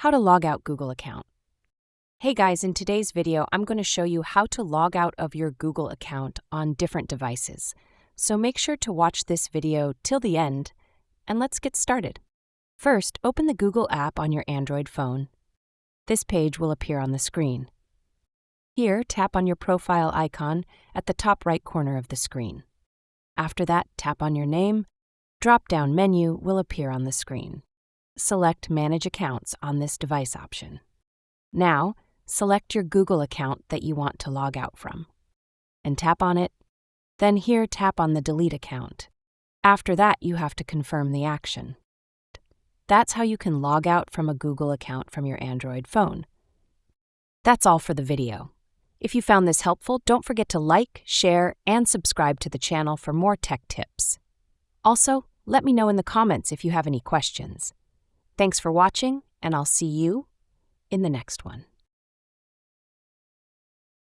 How to log out Google account. Hey guys, in today's video, I'm going to show you how to log out of your Google account on different devices. So make sure to watch this video till the end, and let's get started. First, open the Google app on your Android phone. This page will appear on the screen. Here, tap on your profile icon at the top right corner of the screen. After that, tap on your name. Drop-down menu will appear on the screen. Select Manage Accounts on this device option. Now, select your Google account that you want to log out from, and tap on it. Then here, tap on the Delete account. After that, you have to confirm the action. That's how you can log out from a Google account from your Android phone. That's all for the video. If you found this helpful, don't forget to like, share, and subscribe to the channel for more tech tips. Also, let me know in the comments if you have any questions. Thanks for watching, and I'll see you in the next one.